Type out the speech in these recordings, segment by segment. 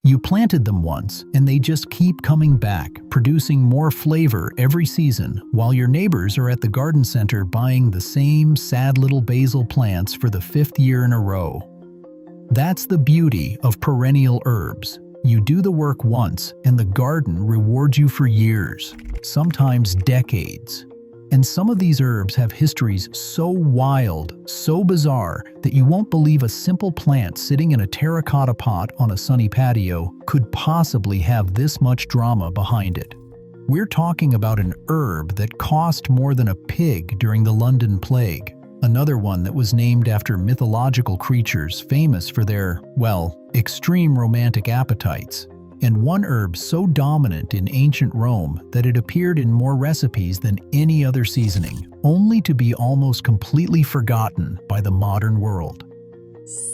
You planted them once, and they just keep coming back, producing more flavor every season, while your neighbors are at the garden center buying the same sad little basil plants for the 5th year in a row. That's the beauty of perennial herbs. You do the work once, and the garden rewards you for years, sometimes decades. And some of these herbs have histories so wild, so bizarre, that you won't believe a simple plant sitting in a terracotta pot on a sunny patio could possibly have this much drama behind it. We're talking about an herb that cost more than a pig during the London Plague, another one that was named after mythological creatures famous for their, well, extreme romantic appetites, and one herb so dominant in ancient Rome that it appeared in more recipes than any other seasoning, only to be almost completely forgotten by the modern world.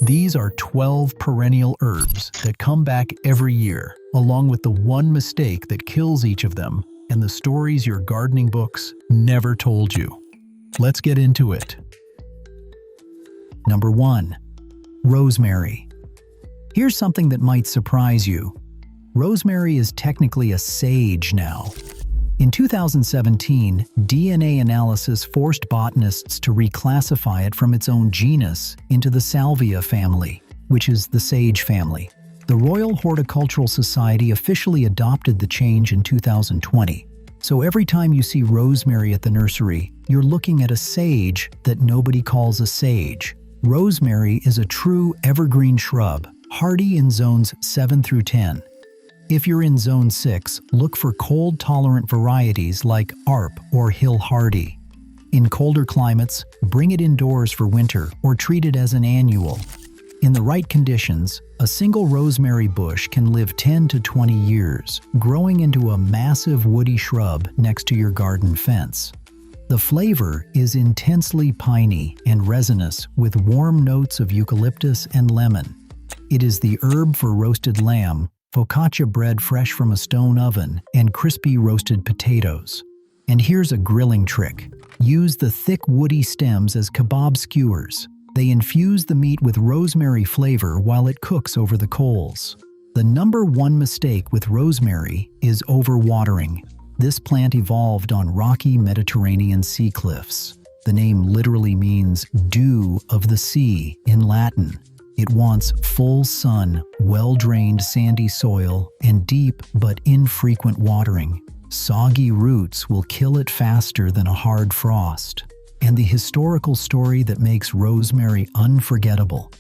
These are 12 perennial herbs that come back every year, along with the one mistake that kills each of them, and the stories your gardening books never told you. Let's get into it. Number 1. Rosemary. Here's something that might surprise you. Rosemary is technically a sage now. In 2017, DNA analysis forced botanists to reclassify it from its own genus into the Salvia family, which is the sage family. The Royal Horticultural Society officially adopted the change in 2020. So every time you see rosemary at the nursery, you're looking at a sage that nobody calls a sage. Rosemary is a true evergreen shrub, hardy in zones 7 through 10. If you're in Zone 6, look for cold-tolerant varieties like ARP or Hill Hardy. In colder climates, bring it indoors for winter or treat it as an annual. In the right conditions, a single rosemary bush can live 10 to 20 years, growing into a massive woody shrub next to your garden fence. The flavor is intensely piney and resinous with warm notes of eucalyptus and lemon. It is the herb for roasted lamb, focaccia bread fresh from a stone oven, and crispy roasted potatoes. And here's a grilling trick. Use the thick woody stems as kebab skewers. They infuse the meat with rosemary flavor while it cooks over the coals. The number one mistake with rosemary is overwatering. This plant evolved on rocky Mediterranean sea cliffs. The name literally means dew of the sea in Latin. It wants full sun, well-drained sandy soil, and deep but infrequent watering. Soggy roots will kill it faster than a hard frost. And the historical story that makes rosemary unforgettable.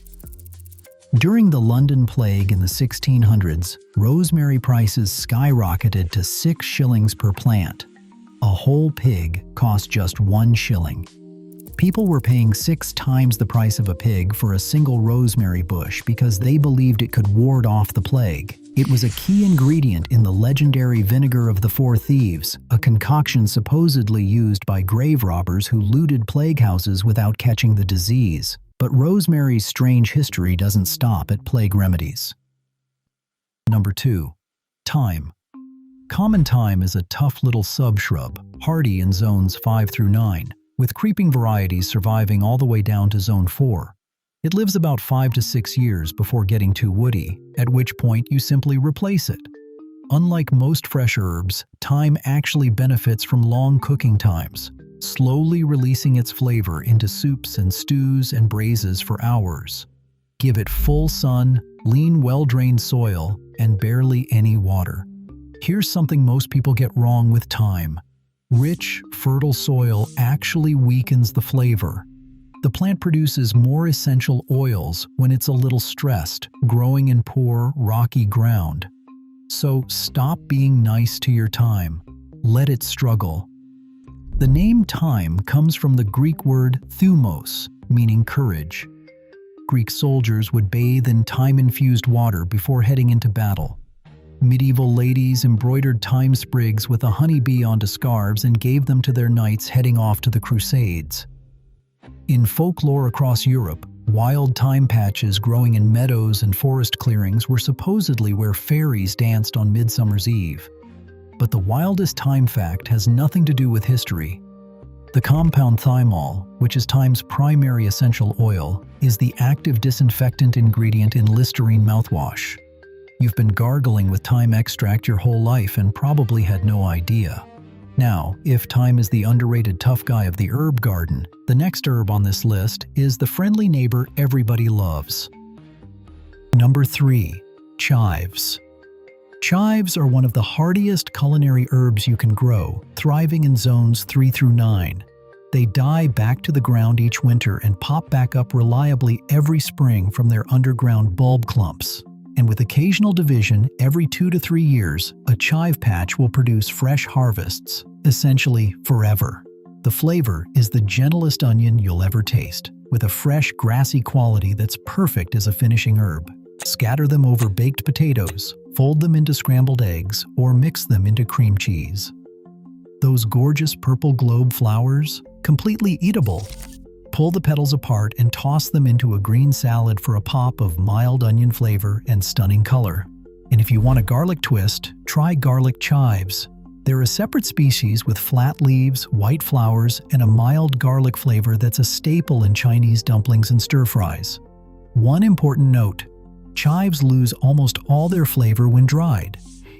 During the London Plague in the 1600s, rosemary prices skyrocketed to 6 shillings per plant. A whole pig cost just 1 shilling. People were paying 6 times the price of a pig for a single rosemary bush because they believed it could ward off the plague. It was a key ingredient in the legendary vinegar of the 4 thieves, a concoction supposedly used by grave robbers who looted plague houses without catching the disease. But rosemary's strange history doesn't stop at plague remedies. Number 2. Thyme. Common thyme is a tough little subshrub, hardy in zones 5 through 9. With creeping varieties surviving all the way down to Zone 4. It lives about 5 to 6 years before getting too woody, at which point you simply replace it. Unlike most fresh herbs, thyme actually benefits from long cooking times, slowly releasing its flavor into soups and stews and braises for hours. Give it full sun, lean, well-drained soil, and barely any water. Here's something most people get wrong with thyme. Rich, fertile soil actually weakens the flavor. The plant produces more essential oils when it's a little stressed, growing in poor, rocky ground. So stop being nice to your thyme. Let it struggle. The name thyme comes from the Greek word thumos, meaning courage. Greek soldiers would bathe in thyme-infused water before heading into battle. Medieval ladies embroidered thyme sprigs with a honeybee onto scarves and gave them to their knights heading off to the Crusades. In folklore across Europe, wild thyme patches growing in meadows and forest clearings were supposedly where fairies danced on Midsummer's Eve. But the wildest thyme fact has nothing to do with history. The compound thymol, which is thyme's primary essential oil, is the active disinfectant ingredient in Listerine mouthwash. You've been gargling with thyme extract your whole life and probably had no idea. Now, if thyme is the underrated tough guy of the herb garden, the next herb on this list is the friendly neighbor everybody loves. Number 3. Chives. Chives are one of the hardiest culinary herbs you can grow, thriving in zones 3 through 9. They die back to the ground each winter and pop back up reliably every spring from their underground bulb clumps. And with occasional division every 2 to 3 years, a chive patch will produce fresh harvests, essentially forever. The flavor is the gentlest onion you'll ever taste, with a fresh, grassy quality that's perfect as a finishing herb. Scatter them over baked potatoes, fold them into scrambled eggs, or mix them into cream cheese. Those gorgeous purple globe flowers, completely eatable. Pull the petals apart and toss them into a green salad for a pop of mild onion flavor and stunning color. And if you want a garlic twist, try garlic chives. They're a separate species with flat leaves, white flowers, and a mild garlic flavor that's a staple in Chinese dumplings and stir-fries. One important note: chives lose almost all their flavor when dried.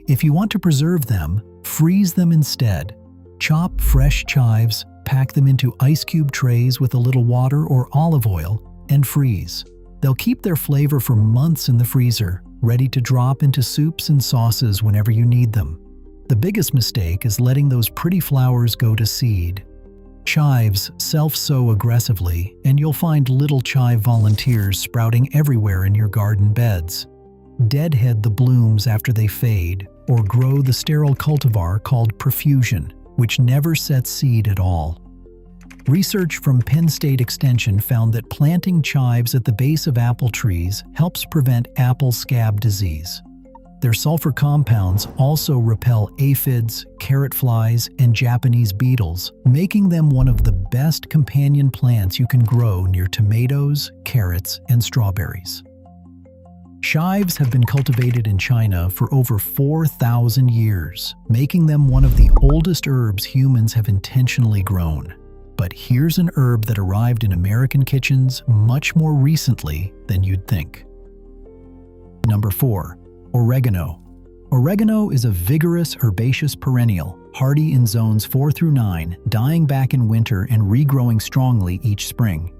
If you want to preserve them, freeze them instead. Chop fresh chives, pack them into ice cube trays with a little water or olive oil, and freeze. They'll keep their flavor for months in the freezer, ready to drop into soups and sauces whenever you need them. The biggest mistake is letting those pretty flowers go to seed. Chives self-sow aggressively, and you'll find little chive volunteers sprouting everywhere in your garden beds. Deadhead the blooms after they fade, or grow the sterile cultivar called profusion, which never sets seed at all. Research from Penn State Extension found that planting chives at the base of apple trees helps prevent apple scab disease. Their sulfur compounds also repel aphids, carrot flies, and Japanese beetles, making them one of the best companion plants you can grow near tomatoes, carrots, and strawberries. Chives have been cultivated in China for over 4,000 years, making them one of the oldest herbs humans have intentionally grown. But here's an herb that arrived in American kitchens much more recently than you'd think. Number 4. Oregano. Oregano is a vigorous herbaceous perennial, hardy in zones 4 through 9, dying back in winter and regrowing strongly each spring.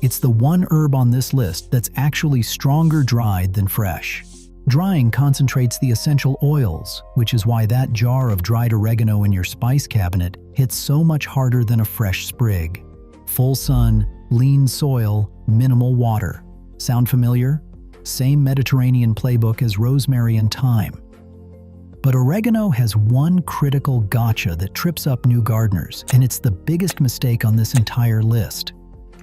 It's the one herb on this list that's actually stronger dried than fresh. Drying concentrates the essential oils, which is why that jar of dried oregano in your spice cabinet hits so much harder than a fresh sprig. Full sun, lean soil, minimal water. Sound familiar? Same Mediterranean playbook as rosemary and thyme. But oregano has one critical gotcha that trips up new gardeners, and it's the biggest mistake on this entire list.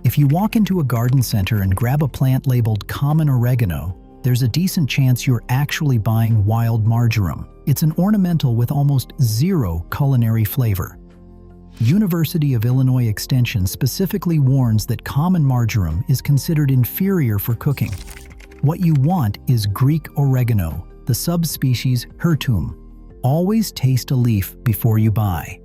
If you walk into a garden center and grab a plant labeled common oregano, there's a decent chance you're actually buying wild marjoram. It's an ornamental with almost zero culinary flavor. University of Illinois Extension specifically warns that common marjoram is considered inferior for cooking. What you want is Greek oregano, the subspecies hirtum. Always taste a leaf before you buy.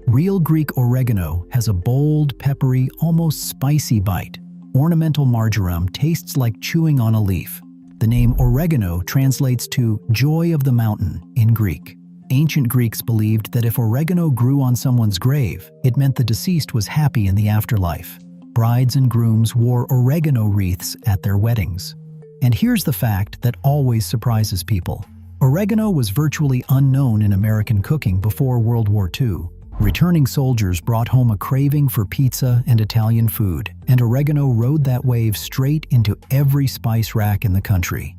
Real Greek oregano has a bold, peppery, almost spicy bite. Ornamental marjoram tastes like chewing on a leaf. The name oregano translates to joy of the mountain in Greek. Ancient Greeks believed that if oregano grew on someone's grave, it meant the deceased was happy in the afterlife. Brides and grooms wore oregano wreaths at their weddings. And here's the fact that always surprises people. Oregano was virtually unknown in American cooking before World War II. Returning soldiers brought home a craving for pizza and Italian food, and oregano rode that wave straight into every spice rack in the country.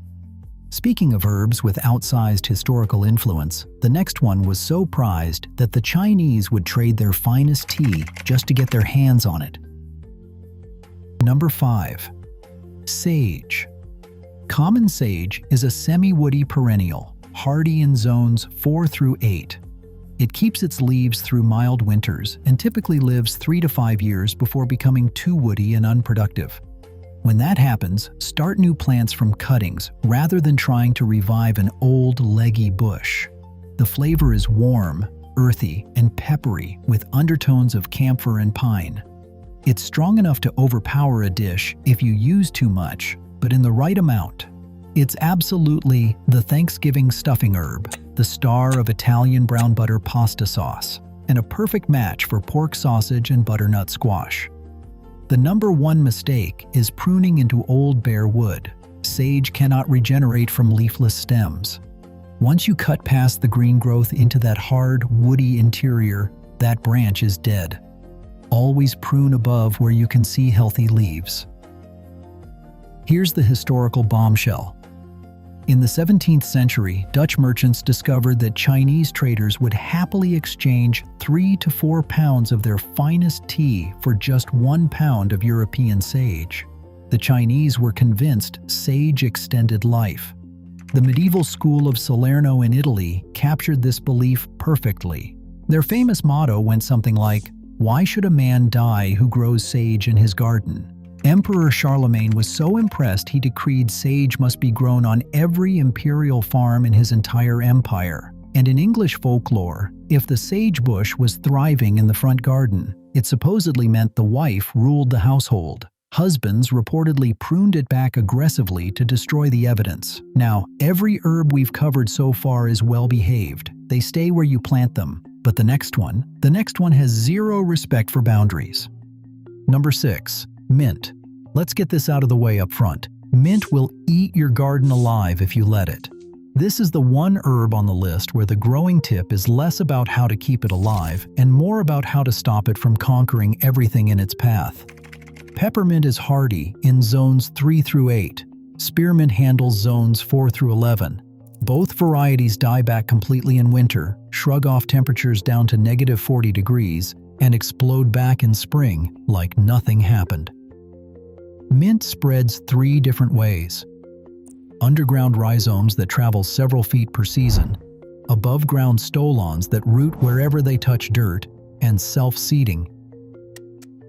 Speaking of herbs with outsized historical influence, the next one was so prized that the Chinese would trade their finest tea just to get their hands on it. Number 5. Sage. Common sage is a semi-woody perennial, hardy in zones 4 through 8. It keeps its leaves through mild winters and typically lives 3 to 5 years before becoming too woody and unproductive. When that happens, start new plants from cuttings rather than trying to revive an old, leggy bush. The flavor is warm, earthy, and peppery with undertones of camphor and pine. It's strong enough to overpower a dish if you use too much, but in the right amount. It's absolutely the Thanksgiving stuffing herb, the star of Italian brown butter pasta sauce, and a perfect match for pork sausage and butternut squash. The number one mistake is pruning into old bare wood. Sage cannot regenerate from leafless stems. Once you cut past the green growth into that hard, woody interior, that branch is dead. Always prune above where you can see healthy leaves. Here's the historical bombshell. In the 17th century, Dutch merchants discovered that Chinese traders would happily exchange 3 to 4 pounds of their finest tea for just 1 pound of European sage. The Chinese were convinced sage extended life. The medieval school of Salerno in Italy captured this belief perfectly. Their famous motto went something like, "Why should a man die who grows sage in his garden?" Emperor Charlemagne was so impressed he decreed sage must be grown on every imperial farm in his entire empire. And in English folklore, if the sage bush was thriving in the front garden, it supposedly meant the wife ruled the household. Husbands reportedly pruned it back aggressively to destroy the evidence. Now, every herb we've covered so far is well behaved. They stay where you plant them. But the next one has zero respect for boundaries. Number 6. Mint. Let's get this out of the way up front. Mint will eat your garden alive if you let it. This is the one herb on the list where the growing tip is less about how to keep it alive and more about how to stop it from conquering everything in its path. Peppermint is hardy in zones 3 through 8. Spearmint handles zones 4 through 11. Both varieties die back completely in winter, shrug off temperatures down to -40 degrees, and explode back in spring like nothing happened. Mint spreads 3 different ways. Underground rhizomes that travel several feet per season, above-ground stolons that root wherever they touch dirt, and self-seeding.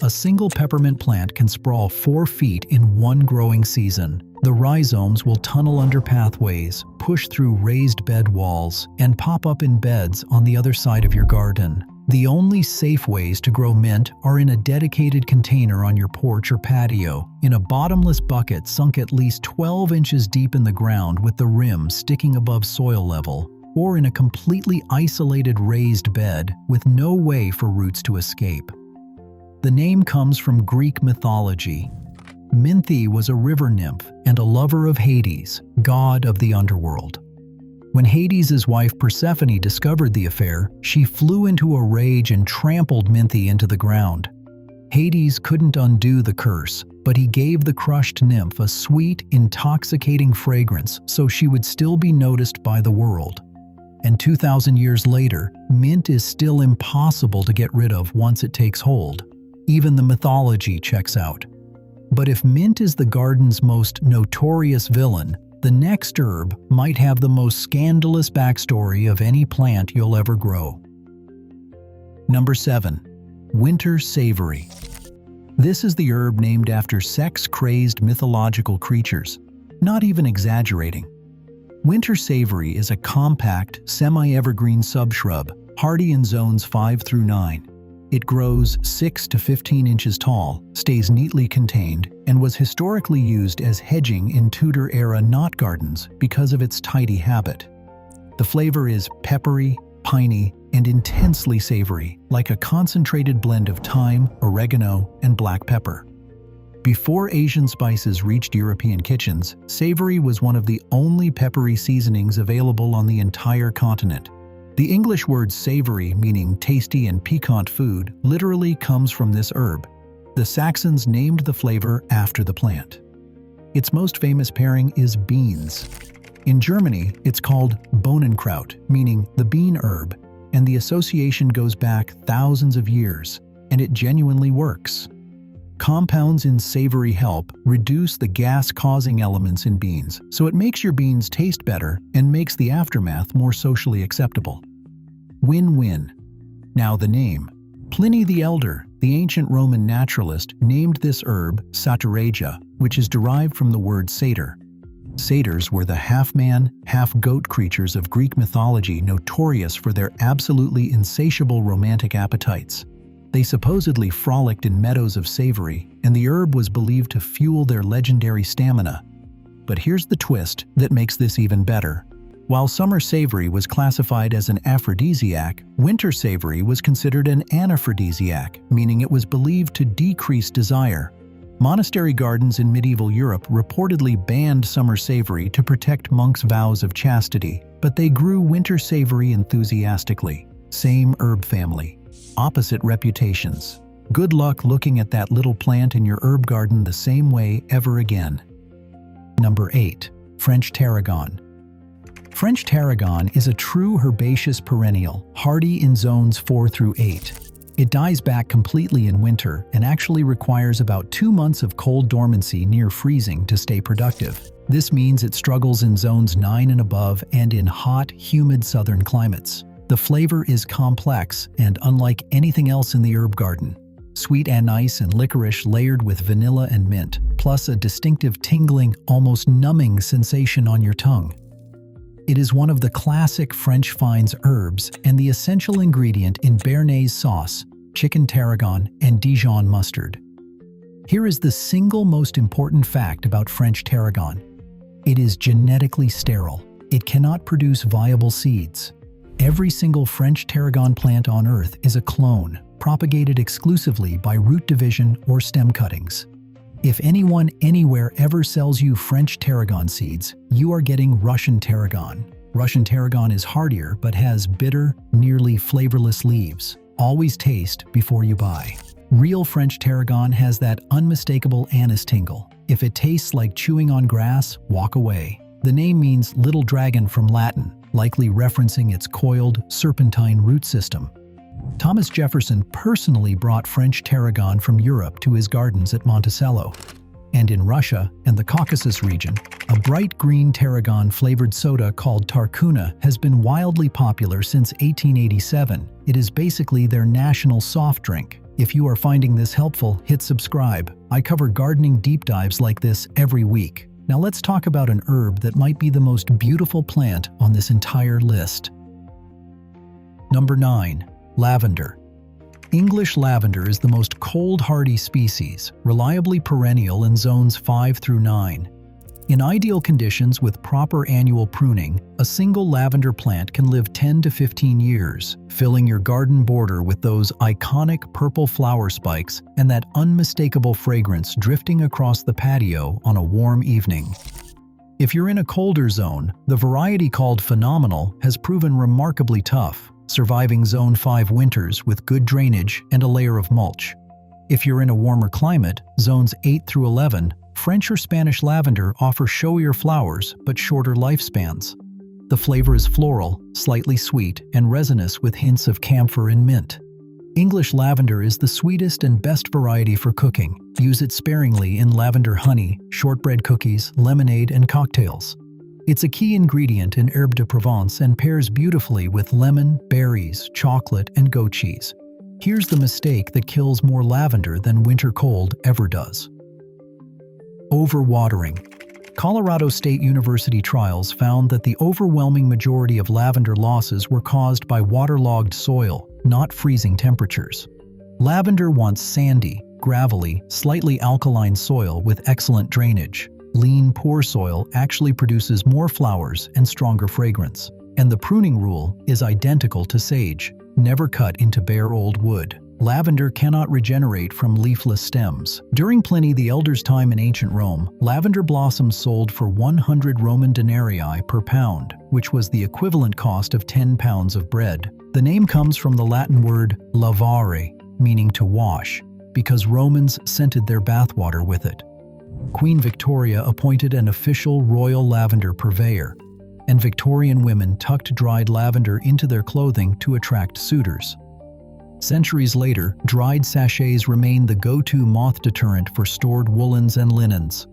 A single peppermint plant can sprawl 4 feet in one growing season. The rhizomes will tunnel under pathways, push through raised bed walls, and pop up in beds on the other side of your garden. The only safe ways to grow mint are in a dedicated container on your porch or patio, in a bottomless bucket sunk at least 12 inches deep in the ground with the rim sticking above soil level, or in a completely isolated raised bed with no way for roots to escape. The name comes from Greek mythology. Minthe was a river nymph and a lover of Hades, god of the underworld. When Hades' wife Persephone discovered the affair, she flew into a rage and trampled Minthe into the ground. Hades couldn't undo the curse, but he gave the crushed nymph a sweet, intoxicating fragrance so she would still be noticed by the world. And 2,000 years later, mint is still impossible to get rid of once it takes hold. Even the mythology checks out. But if mint is the garden's most notorious villain, the next herb might have the most scandalous backstory of any plant you'll ever grow. Number 7. Winter Savory. This is the herb named after sex-crazed mythological creatures. Not even exaggerating. Winter Savory is a compact, semi-evergreen subshrub, hardy in zones 5 through 9. It grows 6 to 15 inches tall, stays neatly contained, and was historically used as hedging in Tudor-era knot gardens because of its tidy habit. The flavor is peppery, piney, and intensely savory, like a concentrated blend of thyme, oregano, and black pepper. Before Asian spices reached European kitchens, savory was one of the only peppery seasonings available on the entire continent. The English word savory, meaning tasty and piquant food, literally comes from this herb. The Saxons named the flavor after the plant. Its most famous pairing is beans. In Germany, it's called Bohnenkraut, meaning the bean herb, and the association goes back thousands of years, and it genuinely works. Compounds in savory help reduce the gas-causing elements in beans, so it makes your beans taste better and makes the aftermath more socially acceptable. Win-win. Now the name. Pliny the Elder, the ancient Roman naturalist, named this herb Satyraja, which is derived from the word satyr. Satyrs were the half-man, half-goat creatures of Greek mythology notorious for their absolutely insatiable romantic appetites. They supposedly frolicked in meadows of savory, and the herb was believed to fuel their legendary stamina. But here's the twist that makes this even better. While summer savory was classified as an aphrodisiac, winter savory was considered an anaphrodisiac, meaning it was believed to decrease desire. Monastery gardens in medieval Europe reportedly banned summer savory to protect monks' vows of chastity, but they grew winter savory enthusiastically. Same herb family, opposite reputations. Good luck looking at that little plant in your herb garden the same way ever again. Number 8. French Tarragon. French Tarragon is a true herbaceous perennial, hardy in zones 4 through 8. It dies back completely in winter and actually requires about 2 months of cold dormancy near freezing to stay productive. This means it struggles in zones 9 and above and in hot, humid southern climates. The flavor is complex and unlike anything else in the herb garden. Sweet anise and licorice layered with vanilla and mint, plus a distinctive tingling, almost numbing sensation on your tongue. It is one of the classic French finds herbs and the essential ingredient in béarnaise sauce, chicken tarragon, and Dijon mustard. Here is the single most important fact about French tarragon. It is genetically sterile. It cannot produce viable seeds. Every single French tarragon plant on Earth is a clone, propagated exclusively by root division or stem cuttings. If anyone anywhere ever sells you French tarragon seeds, you are getting Russian tarragon. Russian tarragon is hardier but has bitter, nearly flavorless leaves. Always taste before you buy. Real French tarragon has that unmistakable anise tingle. If it tastes like chewing on grass, walk away. The name means little dragon from Latin, likely referencing its coiled, serpentine root system. Thomas Jefferson personally brought French tarragon from Europe to his gardens at Monticello. And in Russia and the Caucasus region, a bright green tarragon-flavored soda called Tarkuna has been wildly popular since 1887. It is basically their national soft drink. If you are finding this helpful, hit subscribe. I cover gardening deep dives like this every week. Now let's talk about an herb that might be the most beautiful plant on this entire list. Number 9. Lavender. English lavender is the most cold-hardy species, reliably perennial in zones 5 through 9. In ideal conditions with proper annual pruning, a single lavender plant can live 10 to 15 years, filling your garden border with those iconic purple flower spikes and that unmistakable fragrance drifting across the patio on a warm evening. If you're in a colder zone, the variety called phenomenal has proven remarkably tough, surviving Zone 5 winters with good drainage and a layer of mulch. If you're in a warmer climate, Zones 8 through 11, French or Spanish lavender offer showier flowers but shorter lifespans. The flavor is floral, slightly sweet, and resinous with hints of camphor and mint. English lavender is the sweetest and best variety for cooking. Use it sparingly in lavender honey, shortbread cookies, lemonade, and cocktails. It's a key ingredient in herbe de Provence and pairs beautifully with lemon, berries, chocolate, and goat cheese. Here's the mistake that kills more lavender than winter cold ever does. Overwatering. Colorado State University trials found that the overwhelming majority of lavender losses were caused by waterlogged soil, not freezing temperatures. Lavender wants sandy, gravelly, slightly alkaline soil with excellent drainage. Lean, poor soil actually produces more flowers and stronger fragrance. And the pruning rule is identical to sage. Never cut into bare old wood. Lavender cannot regenerate from leafless stems. During Pliny the Elder's time in ancient Rome, lavender blossoms sold for 100 Roman denarii per pound, which was the equivalent cost of 10 pounds of bread. The name comes from the Latin word lavare, meaning to wash, because Romans scented their bathwater with it. Queen Victoria appointed an official royal lavender purveyor, and Victorian women tucked dried lavender into their clothing to attract suitors. Centuries later, dried sachets remain the go-to moth deterrent for stored woolens and linens.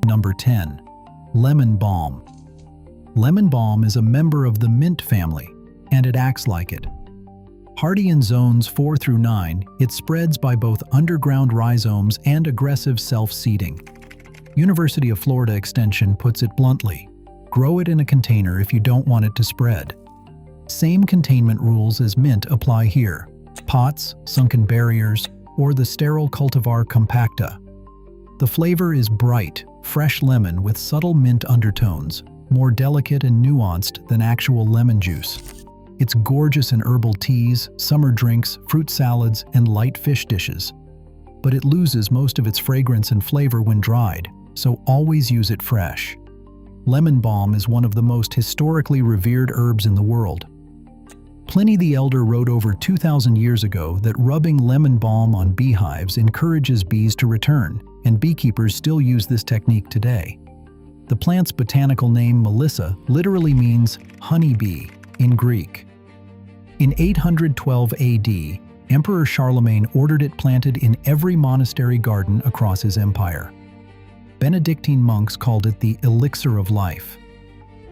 Number 10. Lemon balm. Lemon balm is a member of the mint family, and it acts like it. Hardy in zones 4 through 9, it spreads by both underground rhizomes and aggressive self-seeding. University of Florida Extension puts it bluntly: grow it in a container if you don't want it to spread. Same containment rules as mint apply here: pots, sunken barriers, or the sterile cultivar compacta. The flavor is bright, fresh lemon with subtle mint undertones, more delicate and nuanced than actual lemon juice. It's gorgeous in herbal teas, summer drinks, fruit salads, and light fish dishes. But it loses most of its fragrance and flavor when dried, so always use it fresh. Lemon balm is one of the most historically revered herbs in the world. Pliny the Elder wrote over 2,000 years ago that rubbing lemon balm on beehives encourages bees to return, and beekeepers still use this technique today. The plant's botanical name Melissa literally means honey bee in Greek. In 812 AD, Emperor Charlemagne ordered it planted in every monastery garden across his empire. Benedictine monks called it the elixir of life.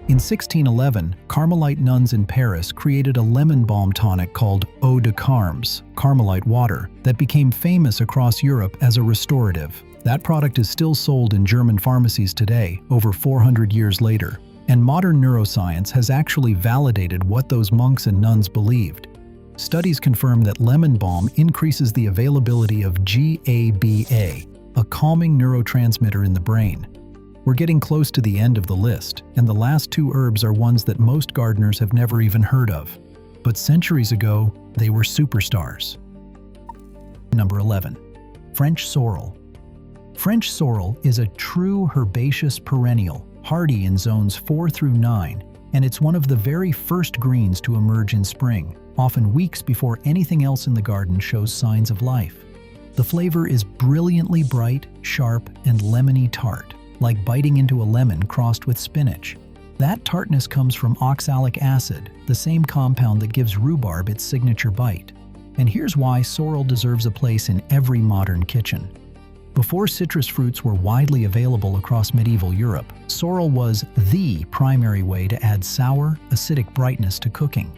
In 1611, Carmelite nuns in Paris created a lemon balm tonic called Eau de Carmes, Carmelite water, that became famous across Europe as a restorative. That product is still sold in German pharmacies today, over 400 years later. And modern neuroscience has actually validated what those monks and nuns believed. Studies confirm that lemon balm increases the availability of GABA, a calming neurotransmitter in the brain. We're getting close to the end of the list, and the last two herbs are ones that most gardeners have never even heard of. But centuries ago, they were superstars. Number 11. French sorrel. French sorrel is a true herbaceous perennial, hardy in zones 4 through 9, and it's one of the very first greens to emerge in spring, often weeks before anything else in the garden shows signs of life. The flavor is brilliantly bright, sharp, and lemony tart, like biting into a lemon crossed with spinach. That tartness comes from oxalic acid, the same compound that gives rhubarb its signature bite. And here's why sorrel deserves a place in every modern kitchen. Before citrus fruits were widely available across medieval Europe, sorrel was the primary way to add sour, acidic brightness to cooking.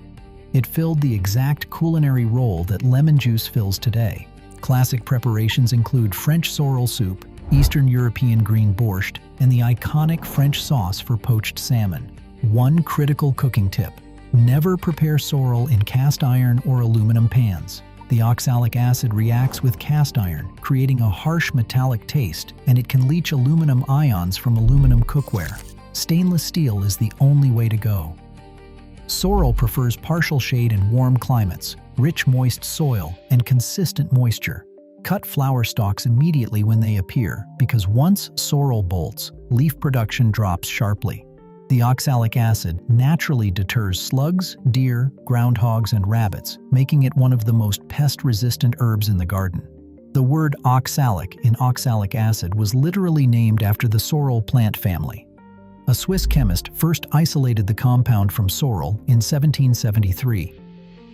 It filled the exact culinary role that lemon juice fills today. Classic preparations include French sorrel soup, Eastern European green borscht, and the iconic French sauce for poached salmon. One critical cooking tip: never prepare sorrel in cast iron or aluminum pans. The oxalic acid reacts with cast iron, creating a harsh metallic taste, and it can leach aluminum ions from aluminum cookware. Stainless steel is the only way to go. Sorrel prefers partial shade in warm climates, rich moist soil, and consistent moisture. Cut flower stalks immediately when they appear, because once sorrel bolts, leaf production drops sharply. The oxalic acid naturally deters slugs, deer, groundhogs, and rabbits, making it one of the most pest-resistant herbs in the garden. The word oxalic in oxalic acid was literally named after the sorrel plant family. A Swiss chemist first isolated the compound from sorrel in 1773.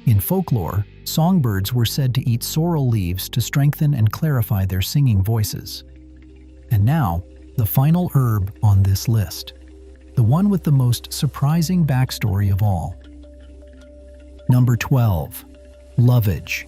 In folklore, songbirds were said to eat sorrel leaves to strengthen and clarify their singing voices. And now, the final herb on this list. The one with the most surprising backstory of all. Number 12. Lovage.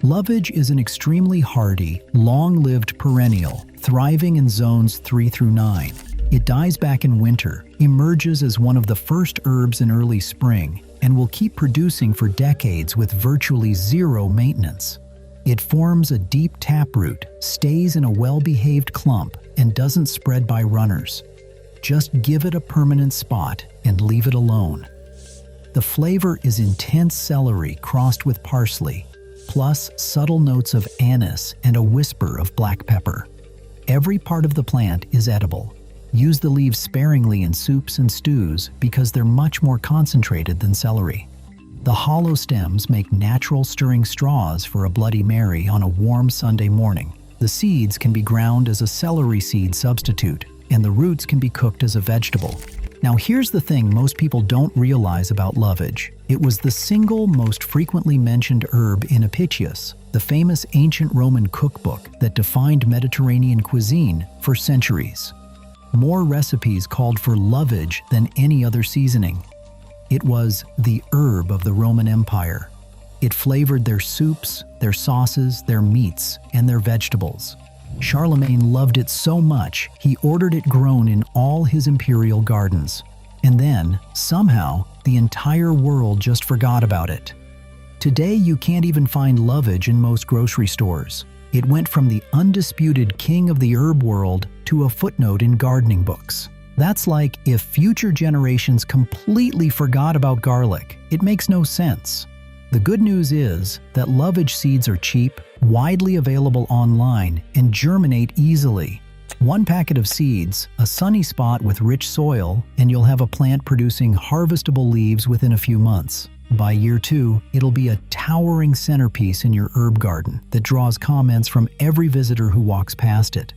Lovage is an extremely hardy, long-lived perennial, thriving in zones 3 through 9. It dies back in winter, emerges as one of the first herbs in early spring, and will keep producing for decades with virtually zero maintenance. It forms a deep taproot, stays in a well-behaved clump, and doesn't spread by runners. Just give it a permanent spot and leave it alone. The flavor is intense celery crossed with parsley, plus subtle notes of anise and a whisper of black pepper. Every part of the plant is edible. Use the leaves sparingly in soups and stews because they're much more concentrated than celery. The hollow stems make natural stirring straws for a Bloody Mary on a warm Sunday morning. The seeds can be ground as a celery seed substitute, and the roots can be cooked as a vegetable. Now here's the thing most people don't realize about lovage. It was the single most frequently mentioned herb in Apicius, the famous ancient Roman cookbook that defined Mediterranean cuisine for centuries. More recipes called for lovage than any other seasoning. It was the herb of the Roman Empire. It flavored their soups, their sauces, their meats, and their vegetables. Charlemagne loved it so much, he ordered it grown in all his imperial gardens. And then, somehow, the entire world just forgot about it. Today, you can't even find lovage in most grocery stores. It went from the undisputed king of the herb world to a footnote in gardening books. That's like if future generations completely forgot about garlic. It makes no sense. The good news is that Lovage seeds are cheap, widely available online, and germinate easily. One packet of seeds, a sunny spot with rich soil, and you'll have a plant producing harvestable leaves within a few months. By year 2, it'll be a towering centerpiece in your herb garden that draws comments from every visitor who walks past it.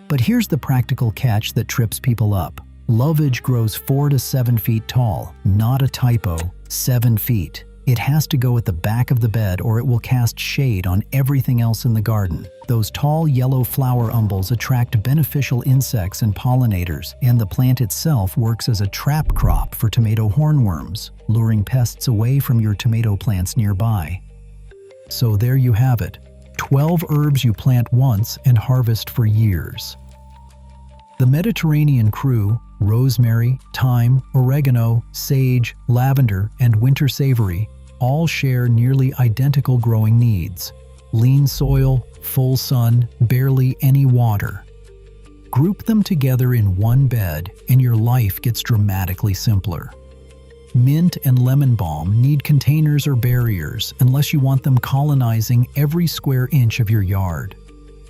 But here's the practical catch that trips people up. Lovage grows 4 to 7 feet tall, not a typo, 7 feet. It has to go at the back of the bed or it will cast shade on everything else in the garden. Those tall yellow flower umbels attract beneficial insects and pollinators, and the plant itself works as a trap crop for tomato hornworms, luring pests away from your tomato plants nearby. So there you have it, 12 herbs you plant once and harvest for years. The Mediterranean crew, rosemary, thyme, oregano, sage, lavender, and winter savory, all share nearly identical growing needs. Lean soil, full sun, barely any water. Group them together in one bed and your life gets dramatically simpler. Mint and lemon balm need containers or barriers unless you want them colonizing every square inch of your yard.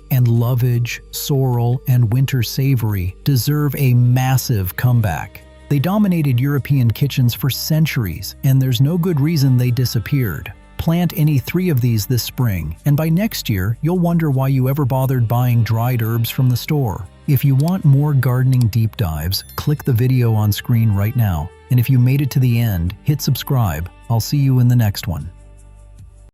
And Lovage, Sorrel, and winter savory deserve a massive comeback. They dominated European kitchens for centuries, and there's no good reason they disappeared. Plant any 3 of these this spring, and by next year, you'll wonder why you ever bothered buying dried herbs from the store. If you want more gardening deep dives, click the video on screen right now. And if you made it to the end, hit subscribe. I'll see you in the next one.